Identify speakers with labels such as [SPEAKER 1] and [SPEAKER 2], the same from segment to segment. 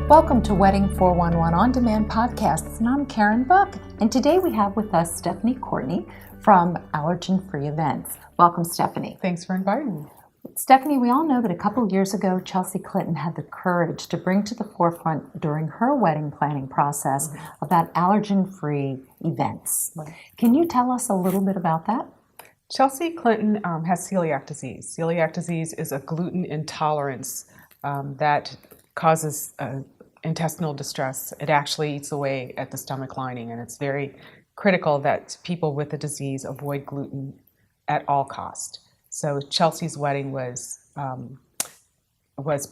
[SPEAKER 1] Welcome to Wedding 411 On Demand Podcasts, and I'm Karen Buck. And today we have with us Stephanie Courtney from Allergen-free Events. Welcome, Stephanie.
[SPEAKER 2] Thanks for inviting me.
[SPEAKER 1] Stephanie, we all know that a couple of years ago, Chelsea Clinton had the courage to bring to the forefront during her wedding planning process about allergen-free events.
[SPEAKER 2] Right.
[SPEAKER 1] Can you tell us a little bit about that?
[SPEAKER 2] Chelsea Clinton has celiac disease. Celiac disease is a gluten intolerance that causes intestinal distress. It actually eats away at the stomach lining, and it's very critical that people with the disease avoid gluten at all cost. So Chelsea's wedding was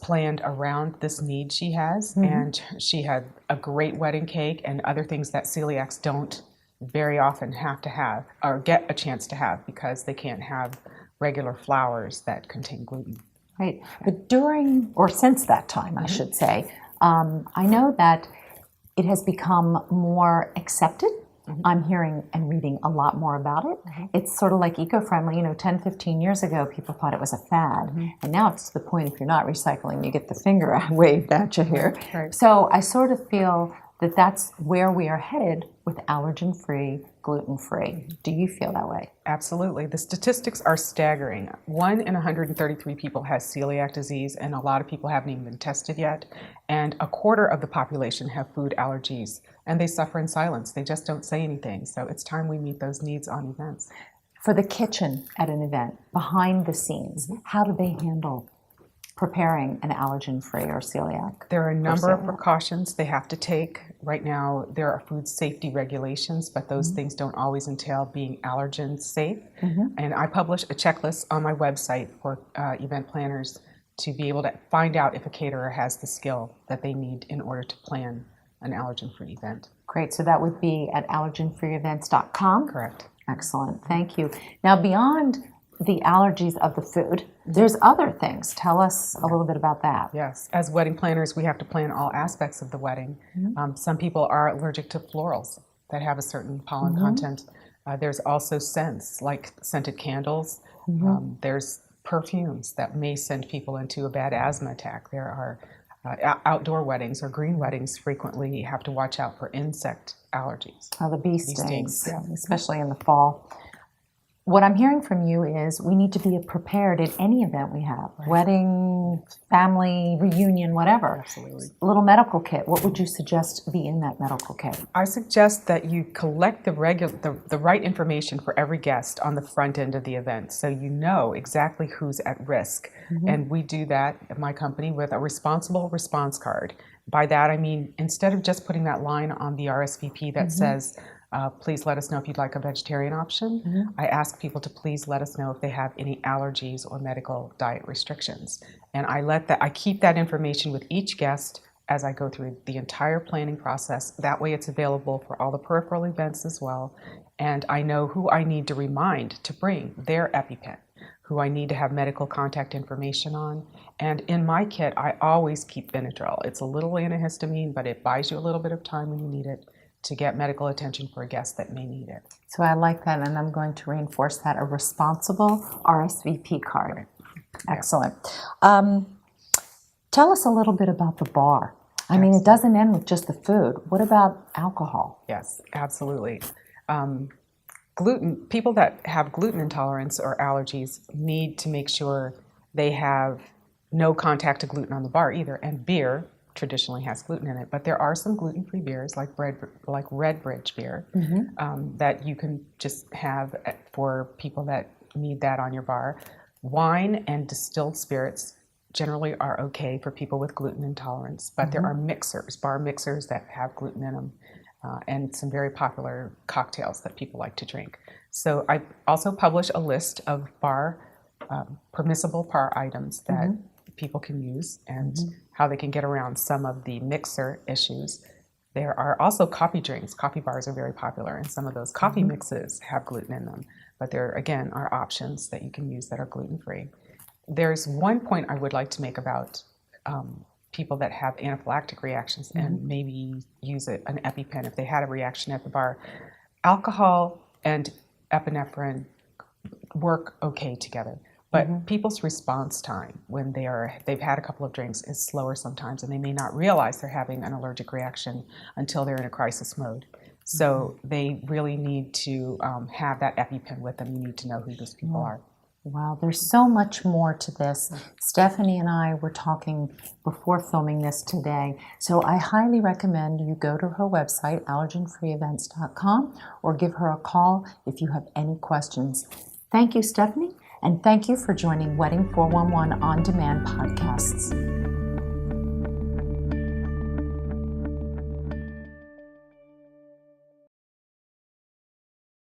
[SPEAKER 2] planned around this need she has, and she had a great wedding cake and other things that celiacs don't very often have to have or get a chance to have because they can't have regular flours that contain gluten.
[SPEAKER 1] Right. But during, or since that time, I should say, I know that it has become more accepted. I'm hearing and reading a lot more about it. It's sort of like eco-friendly. 10, 15 years ago, people thought it was a fad. And now it's to the point, if you're not recycling, you get the finger waved at you here.
[SPEAKER 2] Right.
[SPEAKER 1] So I sort of feel that that's where we are headed with allergen-free, gluten-free. Do you feel that way?
[SPEAKER 2] Absolutely. The statistics are staggering. 1 in 133 people has celiac disease, and a lot of people haven't even been tested yet. And a quarter of the population have food allergies, and they suffer in silence. They just don't say anything. So it's time we meet those needs on events.
[SPEAKER 1] For the kitchen at an event, behind the scenes, how do they handle preparing an allergen-free or celiac?
[SPEAKER 2] There are a number of precautions they have to take. Right now, there are food safety regulations, but those things don't always entail being allergen safe. And I publish a checklist on my website for event planners to be able to find out if a caterer has the skill that they need in order to plan an allergen-free event.
[SPEAKER 1] Great. So that would be at allergenfreeevents.com?
[SPEAKER 2] Correct.
[SPEAKER 1] Excellent. Thank you. Now, beyond the allergies of the food, there's other things. Tell us a little bit about that.
[SPEAKER 2] Yes. As wedding planners, we have to plan all aspects of the wedding. Some people are allergic to florals that have a certain pollen content. There's also scents, like scented candles. There's perfumes that may send people into a bad asthma attack. There are outdoor weddings or green weddings frequently you have to watch out for insect allergies.
[SPEAKER 1] Oh, the bee stings,
[SPEAKER 2] Yeah.
[SPEAKER 1] especially in the fall. What I'm hearing from you is we need to be prepared at any event we have, wedding, family, reunion, whatever.
[SPEAKER 2] Absolutely.
[SPEAKER 1] A little medical kit. What would you suggest be in that medical kit?
[SPEAKER 2] I suggest that you collect the right information for every guest on the front end of the event so you know exactly who's at risk. And we do that at my company with a responsible response card. By that I mean instead of just putting that line on the RSVP that says, please let us know if you'd like a vegetarian option. I ask people to please let us know if they have any allergies or medical diet restrictions. And I keep that information with each guest as I go through the entire planning process. That way it's available for all the peripheral events as well. And I know who I need to remind to bring their EpiPen, who I need to have medical contact information on. And in my kit, I always keep Benadryl. It's a little antihistamine, but it buys you a little bit of time when you need it to get medical attention for a guest that may need it.
[SPEAKER 1] So I like that, and I'm going to reinforce that, a responsible RSVP card. Excellent. Tell us a little bit about the bar. I mean, it doesn't end with just the food. What about alcohol?
[SPEAKER 2] Yes, absolutely. People that have gluten intolerance or allergies need to make sure they have no contact to gluten on the bar either, and beer traditionally has gluten in it, but there are some gluten-free beers like Red Bridge beer that you can just have for people that need that on your bar. Wine and distilled spirits generally are okay for people with gluten intolerance, but there are bar mixers that have gluten in them, and some very popular cocktails that people like to drink. So I also publish a list of permissible bar items that people can use and how they can get around some of the mixer issues. There are also coffee drinks. Coffee bars are very popular, and some of those coffee mixes have gluten in them. But there, again, are options that you can use that are gluten-free. There's one point I would like to make about people that have anaphylactic reactions and maybe use an EpiPen if they had a reaction at the bar. Alcohol and epinephrine work okay together. But people's response time when they've had a couple of drinks is slower sometimes, and they may not realize they're having an allergic reaction until they're in a crisis mode. So they really need to have that EpiPen with them. You need to know who those people are.
[SPEAKER 1] Wow, there's so much more to this. Stephanie and I were talking before filming this today, so I highly recommend you go to her website, allergenfreeevents.com, or give her a call if you have any questions. Thank you, Stephanie, and thank you for joining Wedding 411 On Demand podcasts.